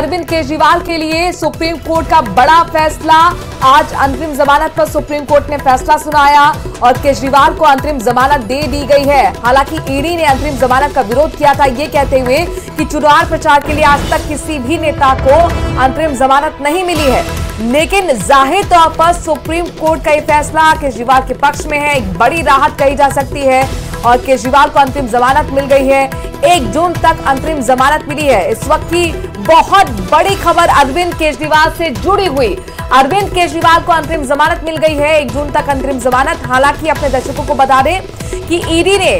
अरविंद केजरीवाल के लिए supreme court का बड़ा फैसला। आज अंतरिम जमानत पर सुप्रीम कोर्ट ने फैसला सुनाया और केजरीवाल को अंतरिम जमानत दे दी गई है। हालांकि ईडी ने अंतरिम जमानत का विरोध किया था, ये कहते हुए कि चुनाव प्रचार के लिए आज तक किसी भी नेता को अंतरिम जमानत नहीं मिली है। लेकिन जाहिर तौर पर सुप्रीम कोर्ट का यह फैसला केजरीवाल के पक्ष में है, एक बड़ी राहत कही जा सकती है और केजरीवाल को अंतरिम जमानत मिल गई है। 1 जून तक अंतरिम जमानत मिली है। इस वक्त की बहुत बड़ी खबर अरविंद केजरीवाल से जुड़ी हुई। अरविंद केजरीवाल को अंतरिम जमानत मिल गई है, 1 जून तक अंतरिम जमानत। हालांकि अपने दर्शकों को बता दें कि ईडी ने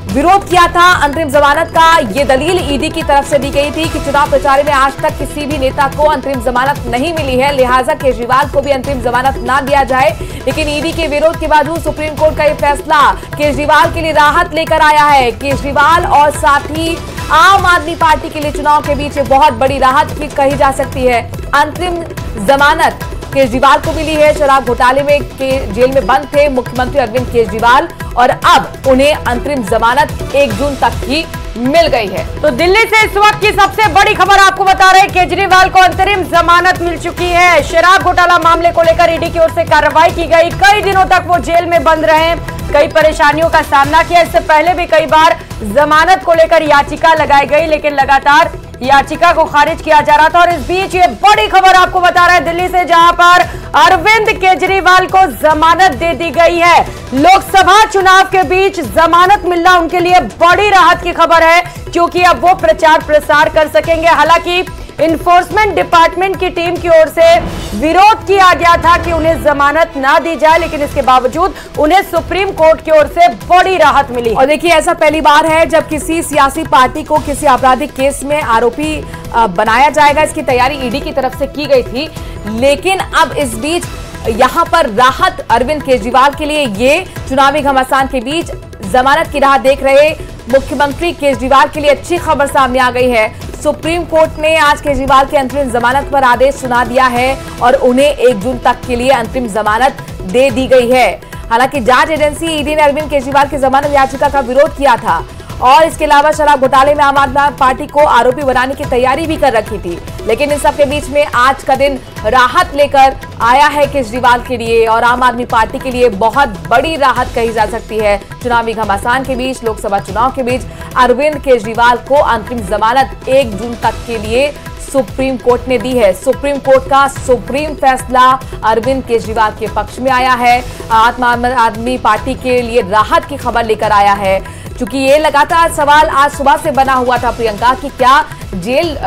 विरोध किया था अंतरिम जमानत का। ये दलील ईडी की तरफ से दी गई थी कि चुनाव प्रचार में आज तक किसी भी नेता को अंतरिम जमानत नहीं मिली है, लिहाजा केजरीवाल को भी अंतरिम जमानत ना दिया जाए। लेकिन ईडी के विरोध के बावजूद सुप्रीम कोर्ट का यह फैसला केजरीवाल के लिए राहत लेकर आया है। केजरीवाल और साथ ही आम आदमी पार्टी के लिए चुनाव के बीच बहुत बड़ी राहत की कही जा सकती है। अंतरिम जमानत केजरीवाल को मिली है। शराब घोटाले में जेल में बंद थे मुख्यमंत्री अरविंद केजरीवाल और अब उन्हें अंतरिम जमानत 1 जून तक ही मिल गई है। तो दिल्ली से इस वक्त की सबसे बड़ी खबर आपको बता रहे हैं, केजरीवाल को अंतरिम जमानत मिल चुकी है। शराब घोटाला मामले को लेकर ईडी की ओर से कार्रवाई की गई। कई दिनों तक वो जेल में बंद रहे, कई परेशानियों का सामना किया। इससे पहले भी कई बार जमानत को लेकर याचिका लगाई गई, लेकिन लगातार याचिका को खारिज किया जा रहा था। और इस बीच ये बड़ी खबर आपको बता रहा है दिल्ली से, जहां पर अरविंद केजरीवाल को जमानत दे दी गई है। लोकसभा चुनाव के बीच जमानत मिलना उनके लिए बड़ी राहत की खबर है, क्योंकि अब वो प्रचार प्रसार कर सकेंगे। हालांकि इन्फोर्समेंट डिपार्टमेंट की टीम की ओर से विरोध किया गया था कि उन्हें जमानत ना दी जाए, लेकिन इसके बावजूद उन्हें सुप्रीम कोर्ट की ओर से बड़ी राहत मिली। और देखिए, ऐसा पहली बार है जब किसी सियासी पार्टी को किसी आपराधिक केस में आरोपी बनाया जाएगा। इसकी तैयारी ईडी की तरफ से की गई थी, लेकिन अब इस बीच यहां पर राहत अरविंद केजरीवाल के लिए ये चुनावी घमासान के बीच जमानत की राह देख रहे मुख्यमंत्री केजरीवाल के लिए अच्छी खबर सामने आ गई है। सुप्रीम कोर्ट ने आज केजरीवाल की अंतरिम जमानत पर आदेश सुना दिया है और उन्हें 1 जून तक के लिए अंतरिम जमानत दे दी गई है। हालांकि जांच एजेंसी ईडी ने अरविंद केजरीवाल की जमानत याचिका का विरोध किया था और इसके अलावा शराब घोटाले में आम आदमी पार्टी को आरोपी बनाने की तैयारी भी कर रखी थी। लेकिन इन सब के बीच में आज का दिन राहत लेकर आया है केजरीवाल के लिए और आम आदमी पार्टी के लिए बहुत बड़ी राहत कही जा सकती है। चुनावी घमासान के बीच, लोकसभा चुनाव के बीच अरविंद केजरीवाल को अंतरिम जमानत 1 जून तक के लिए सुप्रीम कोर्ट ने दी है। सुप्रीम कोर्ट का सुप्रीम फैसला अरविंद केजरीवाल के पक्ष में आया है। आम आदमी पार्टी के लिए राहत की खबर लेकर आया है, क्योंकि ये लगातार सवाल आज सुबह से बना हुआ था प्रियंका कि क्या जेल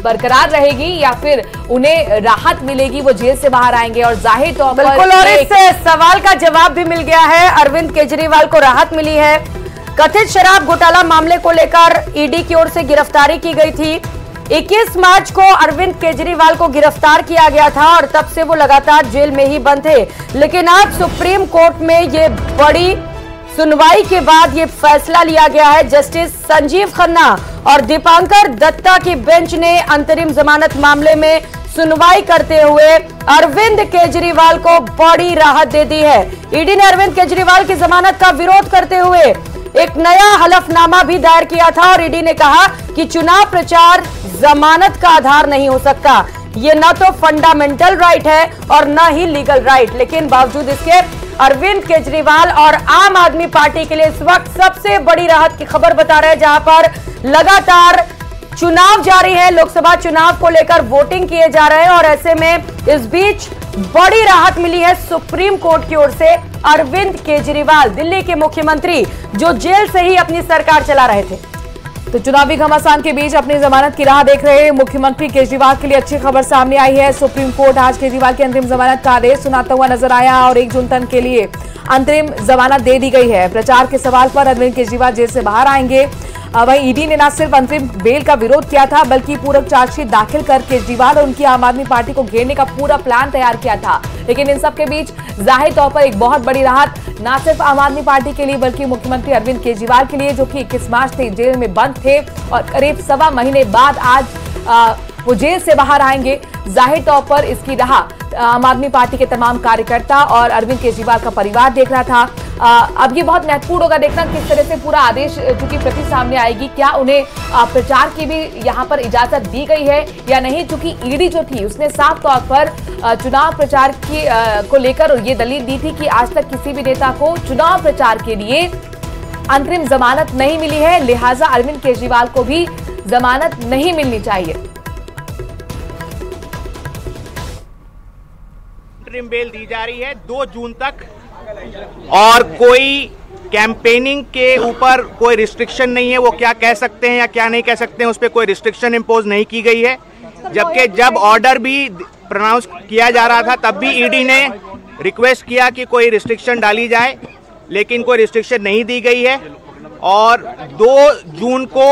बरकरार रहेगी या फिर उन्हें राहत मिलेगी, वो जेल से बाहर आएंगे। और जाहिर तौर पर बिल्कुल, और इस सवाल का जवाब भी मिल गया है। अरविंद केजरीवाल को राहत मिली है। कथित शराब घोटाला मामले को लेकर ईडी की ओर से गिरफ्तारी की गई थी। 21 मार्च को अरविंद केजरीवाल को गिरफ्तार किया गया था और तब से वो लगातार जेल में ही बंद थे। लेकिन आज सुप्रीम कोर्ट में ये बड़ी सुनवाई के बाद ये फैसला लिया गया है। जस्टिस संजीव खन्ना और दीपांकर दत्ता की बेंच ने अंतरिम जमानत मामले में सुनवाई करते हुए अरविंद केजरीवाल को बड़ी राहत दे दी है। ईडी ने अरविंद केजरीवाल की जमानत का विरोध करते हुए एक नया हलफनामा भी दायर किया था और ईडी ने कहा कि चुनाव प्रचार जमानत का आधार नहीं हो सकता। ये न तो फंडामेंटल राइट है और न ही लीगल राइट। लेकिन बावजूद इसके अरविंद केजरीवाल और आम आदमी पार्टी के लिए इस वक्त सबसे बड़ी राहत की खबर बता रहे हैं, जहां पर लगातार चुनाव जारी है। लोकसभा चुनाव को लेकर वोटिंग किए जा रहे हैं और ऐसे में इस बीच बड़ी राहत मिली है सुप्रीम कोर्ट की ओर से। अरविंद केजरीवाल, दिल्ली के मुख्यमंत्री, जो जेल से ही अपनी सरकार चला रहे थे, तो चुनावी घमासान के बीच अपनी जमानत की राह देख रहे मुख्यमंत्री केजरीवाल के लिए अच्छी खबर सामने आई है। सुप्रीम कोर्ट आज केजरीवाल की अंतरिम जमानत का आदेश सुनाता हुआ नजर आया और 1 जून तक के लिए अंतरिम जमानत दे दी गई है। प्रचार के सवाल पर अरविंद केजरीवाल जेल से बाहर आएंगे। वहीं ईडी ने न सिर्फ अंतरिम बेल का विरोध किया था, बल्कि पूरक चार्जशीट दाखिल कर केजरीवाल और उनकी आम आदमी पार्टी को घेरने का पूरा प्लान तैयार किया था। लेकिन इन सब के बीच जाहिर तौर पर एक बहुत बड़ी राहत न सिर्फ आम आदमी पार्टी के लिए बल्कि मुख्यमंत्री अरविंद केजरीवाल के लिए, जो कि 21 मार्च से जेल में बंद थे और करीब 1.25 महीने बाद आज वो जेल से बाहर आएंगे। जाहिर तौर पर इसकी राह आम आदमी पार्टी के तमाम कार्यकर्ता और अरविंद केजरीवाल का परिवार देख रहा था। अब ये बहुत महत्वपूर्ण होगा देखना किस तरह से पूरा आदेश चूंकि प्रति सामने आएगी, क्या उन्हें प्रचार की भी यहाँ पर इजाजत दी गई है या नहीं। चूंकि ईडी जो थी उसने साफ तौर पर चुनाव प्रचार को लेकर ये दलील दी थी कि आज तक किसी भी नेता को चुनाव प्रचार के लिए अंतरिम जमानत नहीं मिली है, लिहाजा अरविंद केजरीवाल को भी जमानत नहीं मिलनी चाहिए। अंतरिम बेल दी जा रही है 2 जून तक और कोई कैंपेनिंग के ऊपर कोई रिस्ट्रिक्शन नहीं है। वो क्या कह सकते हैं या क्या नहीं कह सकते हैं उस पर कोई रिस्ट्रिक्शन इम्पोज नहीं की गई है। जबकि जब ऑर्डर भी प्रोनाउंस किया जा रहा था तब भी ईडी ने रिक्वेस्ट किया कि कोई रिस्ट्रिक्शन डाली जाए, लेकिन कोई रिस्ट्रिक्शन नहीं दी गई है। और 2 जून को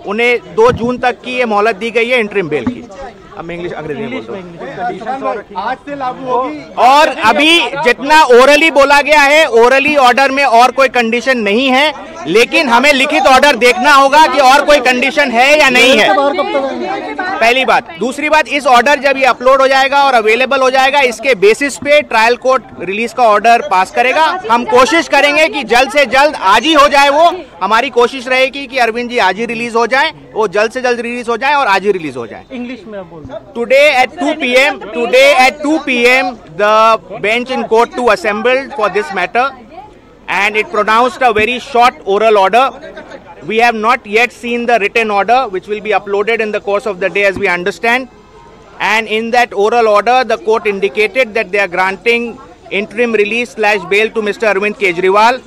उन्हें 2 जून तक की ये मोहलत दी गई है इंटरिम बेल की। अब मैं अंग्रेजी में बोलता आज से लागू होगी। और अभी जितना ओरली बोला गया है, ओरली ऑर्डर में और कोई कंडीशन नहीं है, लेकिन हमें लिखित ऑर्डर देखना होगा कि और कोई कंडीशन है या नहीं है, पहली बात। दूसरी बात, इस ऑर्डर जब ये अपलोड हो जाएगा और अवेलेबल हो जाएगा, इसके बेसिस पे ट्रायल कोर्ट रिलीज का ऑर्डर पास करेगा। हम कोशिश करेंगे कि जल्द से जल्द आज ही हो जाए। वो हमारी कोशिश रहेगी कि अरविंद जी आज ही रिलीज हो जाए, वो जल्द से जल्द रिलीज हो जाए और आज ही रिलीज हो जाए। इंग्लिश में बोल Today at 2 p.m. the bench in court 2 assembled for this matter, and it pronounced a very short oral order. We have not yet seen the written order, which will be uploaded in the course of the day, as we understand. And in that oral order, the court indicated that they are granting interim release / bail to Mr. Arvind Kejriwal,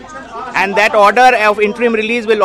and that order of interim release will